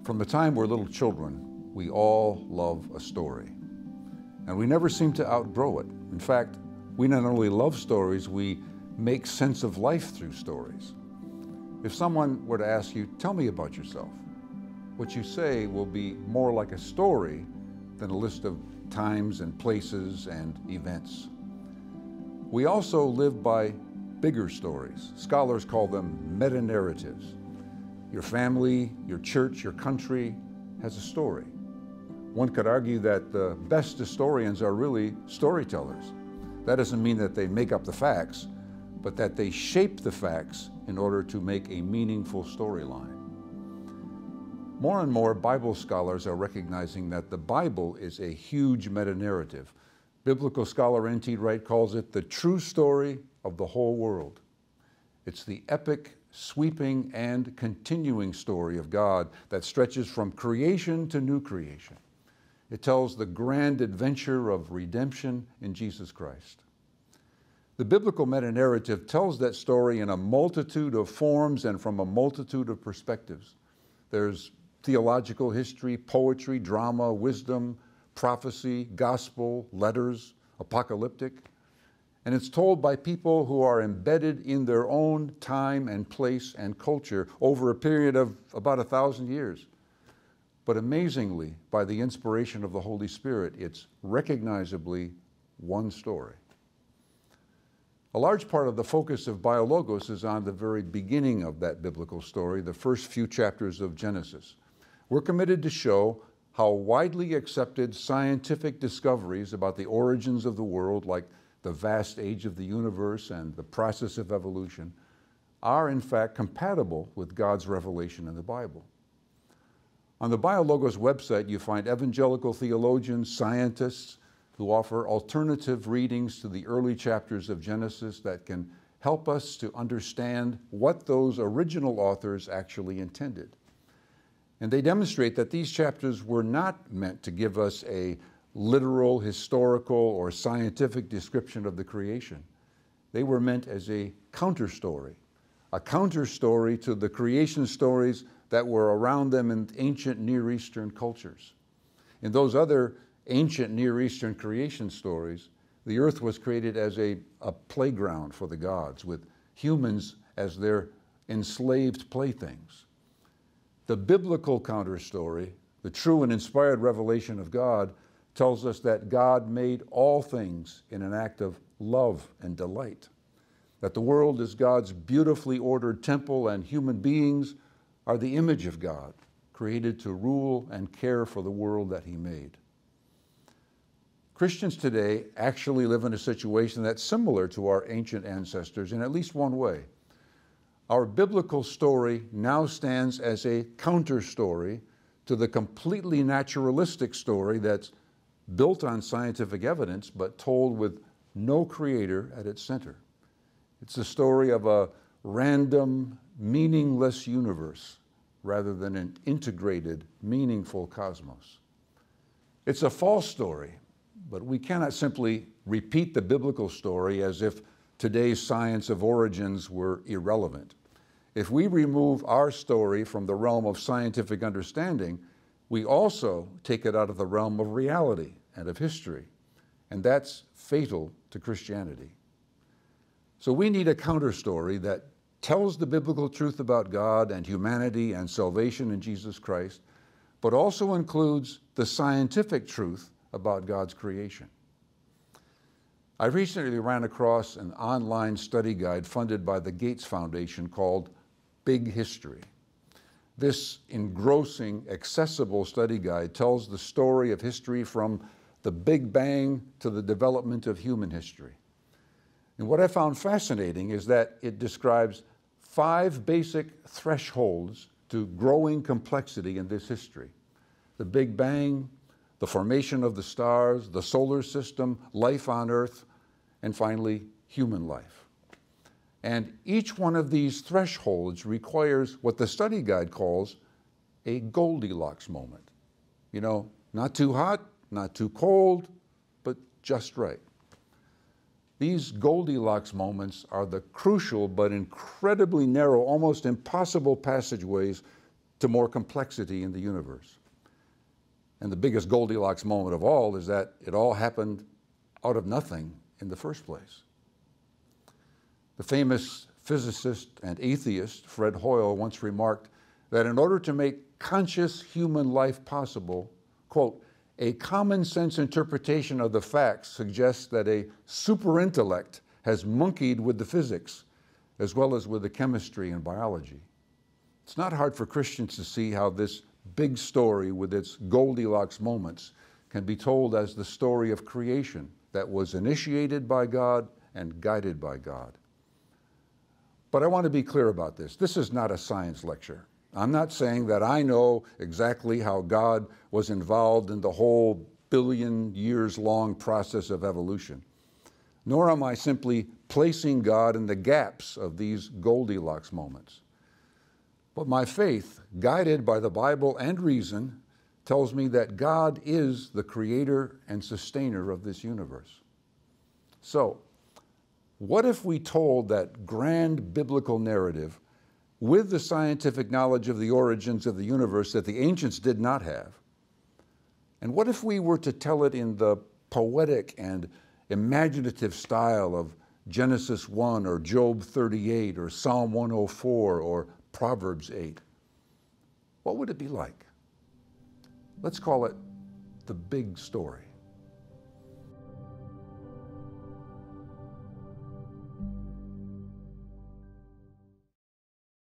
From the time we're little children, we all love a story. And we never seem to outgrow it. In fact, we not only love stories, we make sense of life through stories. If someone were to ask you, tell me about yourself, what you say will be more like a story than a list of times and places and events. We also live by bigger stories. Scholars call them meta-narratives. Your family, your church, your country has a story. One could argue that the best historians are really storytellers. That doesn't mean that they make up the facts, but that they shape the facts in order to make a meaningful storyline. More and more Bible scholars are recognizing that the Bible is a huge meta-narrative. Biblical scholar N.T. Wright calls it the true story of the whole world. It's the epic, sweeping, and continuing story of God that stretches from creation to new creation. It tells the grand adventure of redemption in Jesus Christ. The biblical meta-narrative tells that story in a multitude of forms and from a multitude of perspectives. There's theological history, poetry, drama, wisdom, prophecy, gospel, letters, apocalyptic. And it's told by people who are embedded in their own time and place and culture over a period of about 1,000 years. But amazingly, by the inspiration of the Holy Spirit, it's recognizably one story. A large part of the focus of BioLogos is on the very beginning of that biblical story, the first few chapters of Genesis. We're committed to show how widely accepted scientific discoveries about the origins of the world, like the vast age of the universe and the process of evolution, are in fact compatible with God's revelation in the Bible. On the BioLogos website, you find evangelical theologians, scientists who offer alternative readings to the early chapters of Genesis that can help us to understand what those original authors actually intended. And they demonstrate that these chapters were not meant to give us a literal, historical, or scientific description of the creation. They were meant as a counter-story to the creation stories that were around them in ancient Near Eastern cultures. In those other ancient Near Eastern creation stories, the earth was created as a playground for the gods, with humans as their enslaved playthings. The biblical counter-story, the true and inspired revelation of God, tells us that God made all things in an act of love and delight, that the world is God's beautifully ordered temple and human beings are the image of God, created to rule and care for the world that He made. Christians today actually live in a situation that's similar to our ancient ancestors in at least one way. Our biblical story now stands as a counter-story to the completely naturalistic story that's built on scientific evidence, but told with no creator at its center. It's the story of a random, meaningless universe rather than an integrated, meaningful cosmos. It's a false story, but we cannot simply repeat the biblical story as if today's science of origins were irrelevant. If we remove our story from the realm of scientific understanding, we also take it out of the realm of reality and of history, and that's fatal to Christianity. So we need a counter-story that tells the biblical truth about God and humanity and salvation in Jesus Christ, but also includes the scientific truth about God's creation. I recently ran across an online study guide funded by the Gates Foundation called Big History. This engrossing, accessible study guide tells the story of history from the Big Bang to the development of human history. And what I found fascinating is that it describes 5 basic thresholds to growing complexity in this history: the Big Bang, the formation of the stars, the solar system, life on Earth, and finally, human life. And each one of these thresholds requires what the study guide calls a Goldilocks moment. You know, not too hot, not too cold, but just right. These Goldilocks moments are the crucial but incredibly narrow, almost impossible passageways to more complexity in the universe. And the biggest Goldilocks moment of all is that it all happened out of nothing in the first place. The famous physicist and atheist Fred Hoyle once remarked that in order to make conscious human life possible, quote, a common sense interpretation of the facts suggests that a superintellect has monkeyed with the physics as well as with the chemistry and biology. It's not hard for Christians to see how this big story with its Goldilocks moments can be told as the story of creation that was initiated by God and guided by God. But I want to be clear about this. This is not a science lecture. I'm not saying that I know exactly how God was involved in the whole billion years long process of evolution, nor am I simply placing God in the gaps of these Goldilocks moments. But my faith, guided by the Bible and reason, tells me that God is the creator and sustainer of this universe. So, what if we told that grand biblical narrative with the scientific knowledge of the origins of the universe that the ancients did not have? And what if we were to tell it in the poetic and imaginative style of Genesis 1 or Job 38 or Psalm 104 or Proverbs 8? What would it be like? Let's call it the big story.